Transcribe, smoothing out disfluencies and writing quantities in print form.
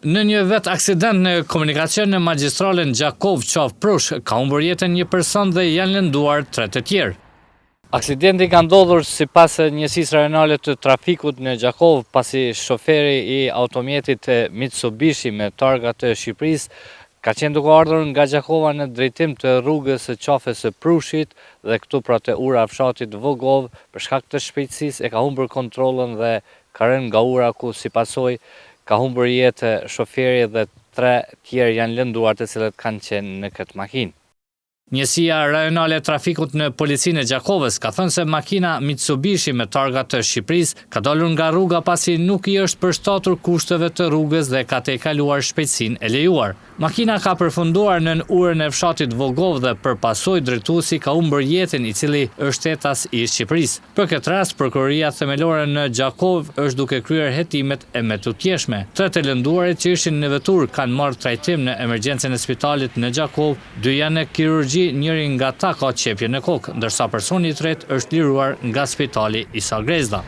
Në një vet aksident në komunikacion në magjistralen Gjakov-Qafprush ka humbur jetën një person dhe janë lënduar 3 të tjerë. Aksidenti ka ndodhur sipas njësisë rajonale të trafikut në Gjakov, pasi shoferi i automjetit Mitsubishi me targa të Shqipërisë ka qenë duke ardhur nga Gjakova në drejtim të rrugës së qafës së Prushit dhe këtu pra te ura fshatit Vogov, për shkak të shpejtësisë e ka humbur kontrollin dhe ka rënë nga ura, ku si pasojë ka humbur jetë shoferi dhe 3 tjerë janë lënduar, të cilët kanë qenë në këtë makinë. Njësia rajonale e trafikut në policinë e Gjakovës ka thënë se makina Mitsubishi me targa të Shqipërisë ka dalur nga rruga pasi nuk i është përshtatur kushteve të rrugës dhe ka tejkaluar shpejtësinë e lejuar. Makina ka përfunduar në urën e fshatit Vogov dhe për pasojë drejtuesi ka humbur jetën, i cili është etas i Shqipërisë. Për këtë rast, prokuroria themelore në Gjakov është duke kryer hetimet e metutjeshme. 3 të lënduarit që ishin në vetur kanë marrë trajtim në emergjencën e spitalit në Gjakov, 2 janë në kirurgji, njëri nga ta ka qepje në kokë, ndërsa personi i tretë është liruar nga spitali Isa Grezda.